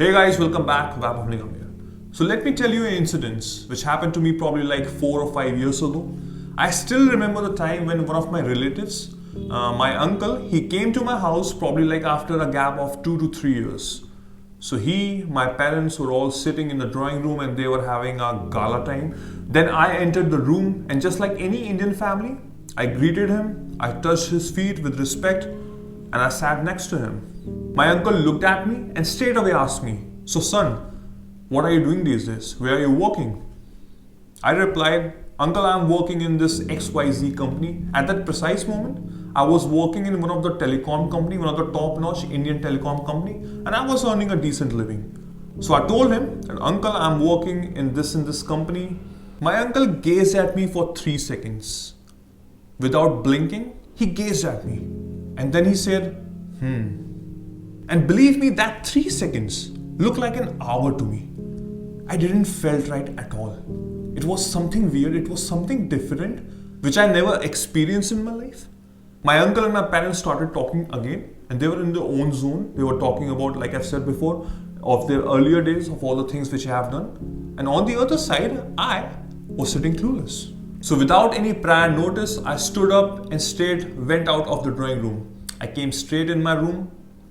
Hey guys, welcome back. Vaiibhav Nigam here. So let me tell you an incident which happened to me probably like 4 or 5 years ago. I still remember the time when one of my relatives, my uncle, he came to my house probably like after a gap of 2 to 3 years. So my parents were all sitting in the drawing room and they were having a gala time. Then I entered the room and just like any Indian family, I greeted him, I touched his feet with respect and I sat next to him. My uncle looked at me and straight away asked me, "So son, what are you doing these days? Where are you working?" I replied, "Uncle, I'm working in this XYZ company." At that precise moment, I was working in one of the telecom company, one of the top-notch Indian telecom company, and I was earning a decent living. So I told him that, "Uncle, I'm working in this company." My uncle gazed at me for 3 seconds. Without blinking, he gazed at me. And then he said, And believe me, that 3 seconds looked like an hour to me. I didn't felt right at all. It was something weird, it was something different, which I never experienced in my life. My uncle and my parents started talking again, and they were in their own zone. They were talking about, like I've said before, of their earlier days, of all the things which I have done. And on the other side, I was sitting clueless. So without any prior notice, I stood up and straight went out of the drawing room. I came straight in my room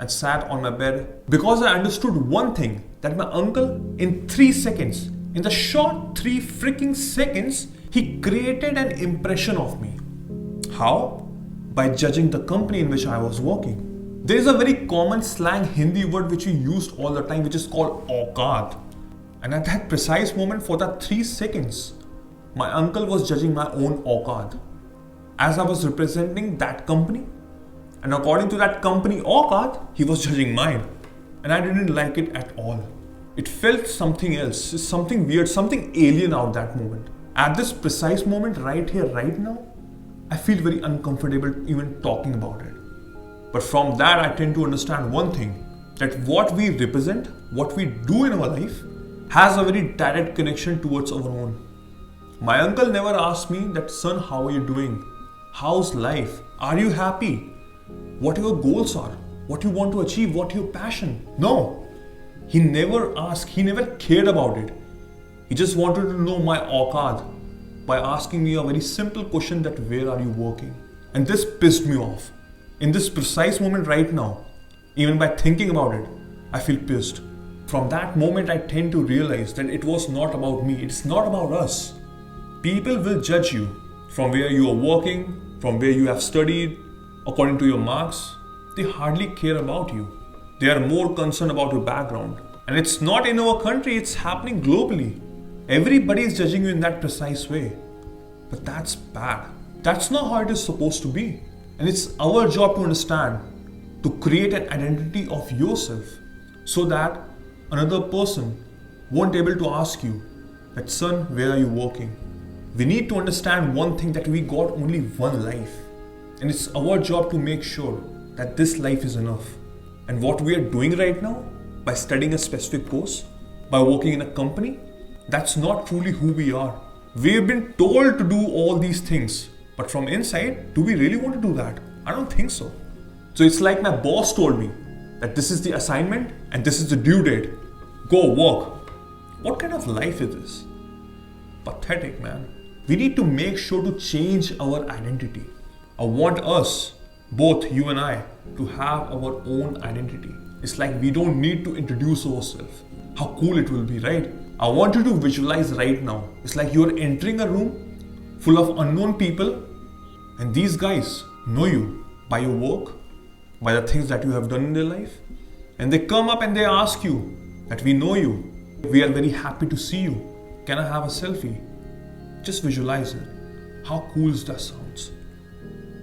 and sat on my bed because I understood one thing, that my uncle in 3 seconds, in the short 3 freaking seconds, he created an impression of me. How? By judging the company in which I was working. There is a very common slang Hindi word which we used all the time, which is called औकात. And at that precise moment, for that 3 seconds, my uncle was judging my own औकात as I was representing that company. And according to that company औकात, he was judging mine. And I didn't like it at all. It felt something else, something weird, something alien out that moment. At this precise moment, right here, right now, I feel very uncomfortable even talking about it. But from that, I tend to understand one thing, that what we represent, what we do in our life, has a very direct connection towards our own. My uncle never asked me that, "Son, how are you doing? How's life? Are you happy? What your goals are? What you want to achieve? What your passion?" No. He never asked. He never cared about it. He just wanted to know my औकात by asking me a very simple question, that where are you working? And this pissed me off. In this precise moment right now, even by thinking about it, I feel pissed. From that moment, I tend to realize that it was not about me. It's not about us. People will judge you from where you are working, from where you have studied, according to your marks. They hardly care about you. They are more concerned about your background. And it's not in our country, it's happening globally. Everybody is judging you in that precise way. But that's bad. That's not how it is supposed to be. And it's our job to understand, to create an identity of yourself so that another person won't be able to ask you that, "Son, where are you working?" We need to understand one thing, that we got only one life. And it's our job to make sure that this life is enough. And what we are doing right now, by studying a specific course, by working in a company, that's not truly who we are. We have been told to do all these things, but from inside, do we really want to do that? I don't think so. So it's like my boss told me that this is the assignment and this is the due date. Go work. What kind of life is this? Pathetic, man. We need to make sure to change our identity. I want us, both you and I, to have our own identity. It's like we don't need to introduce ourselves. How cool it will be, right? I want you to visualize right now. It's like you are entering a room full of unknown people, and these guys know you by your work, by the things that you have done in their life. And they come up and they ask you that, "We know you. We are very happy to see you. Can I have a selfie?" Just visualize it. How cool that sounds.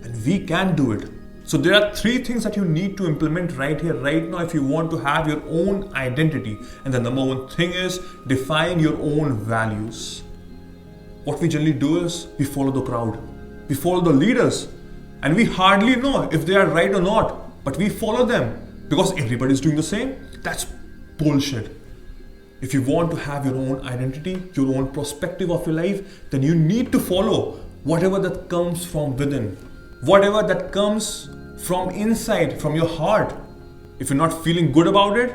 And we can do it. So there are 3 things that you need to implement right here, right now, if you want to have your own identity. And the number 1 thing is, define your own values. What we generally do is, we follow the crowd. We follow the leaders. And we hardly know if they are right or not. But we follow them because everybody is doing the same. That's bullshit. If you want to have your own identity, your own perspective of your life, then you need to follow whatever that comes from within. Whatever that comes from inside, from your heart. If you're not feeling good about it,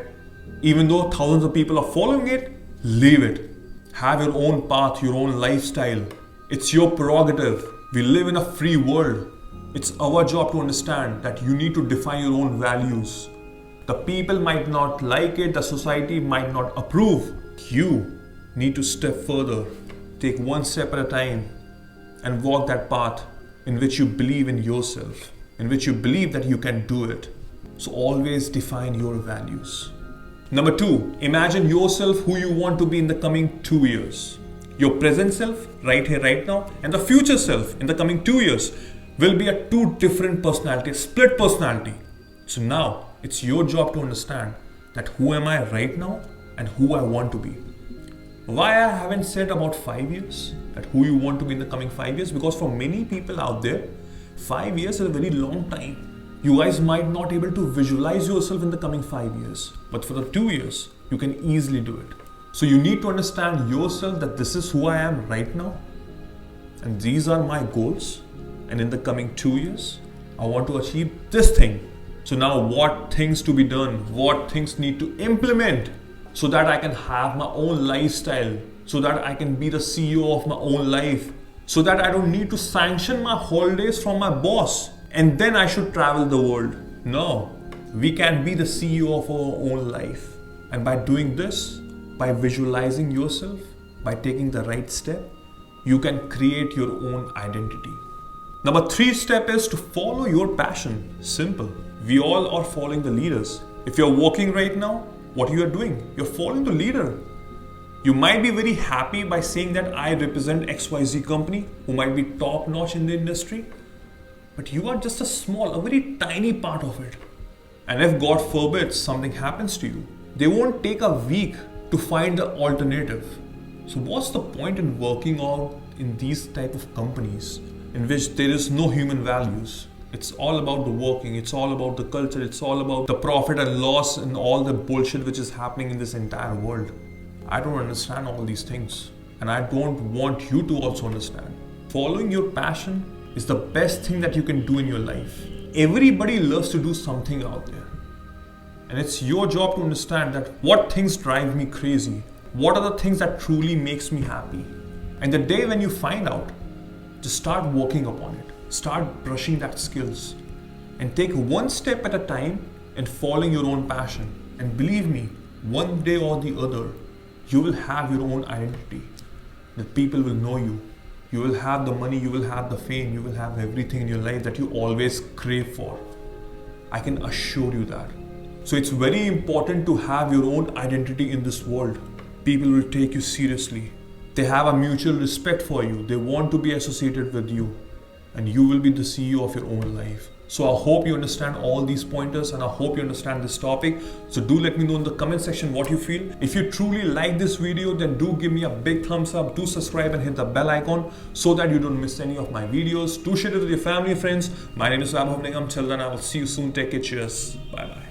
Even though thousands of people are following it, leave it. Have your own path, your own lifestyle. It's your prerogative. We live in a free world. It's our job to understand that you need to define your own values. The people might not like it, the society might not approve. You need to step further, take one step at a time, and walk that path in which you believe in yourself, in which you believe that you can do it. So always define your values. Number 2, imagine yourself who you want to be in the coming 2 years. Your present self, right here, right now, and the future self in the coming 2 years will be a 2 different personalities, split personality. So now it's your job to understand that who am I right now and who I want to be. Why I haven't said about 5 years, that who you want to be in the coming 5 years, because for many people out there, 5 years is a very long time. You guys might not able to visualize yourself in the coming 5 years, but for the 2 years, you can easily do it. So you need to understand yourself that this is who I am right now, and these are my goals, and in the coming 2 years, I want to achieve this thing. So now what things to be done, what things need to implement so that I can have my own lifestyle, so that I can be the CEO of my own life, so that I don't need to sanction my holidays from my boss and then I should travel the world. No, we can be the CEO of our own life. And by doing this, by visualizing yourself, by taking the right step, you can create your own identity. Number 3 step is to follow your passion. Simple. We all are following the leaders. If you're working right now, what you are doing? You're following the leader. You might be very happy by saying that I represent XYZ company who might be top notch in the industry, but you are just a very tiny part of it. And if God forbid something happens to you, they won't take a week to find the alternative. So what's the point in working out in these type of companies in which there is no human values? It's all about the working, it's all about the culture, it's all about the profit and loss and all the bullshit which is happening in this entire world. I don't understand all these things, and I don't want you to also understand. Following your passion is the best thing that you can do in your life. Everybody loves to do something out there. And it's your job to understand that what things drive me crazy, what are the things that truly makes me happy. And the day when you find out, just start working upon it. Start brushing that skills and take one step at a time and following your own passion. And believe me, one day or the other, you will have your own identity. That people will know you. You will have the money, you will have the fame, you will have everything in your life that you always crave for. I can assure you that. So it's very important to have your own identity in this world. People will take you seriously. They have a mutual respect for you. They want to be associated with you. And you will be the CEO of your own life. So I hope you understand all these pointers and I hope you understand this topic. So do let me know in the comment section what you feel. If you truly like this video, then do give me a big thumbs up. Do subscribe and hit the bell icon so that you don't miss any of my videos. Do share it with your family and friends. My name is Vaiibhav Nigam. Till then, I will see you soon. Take care. Cheers. Bye bye.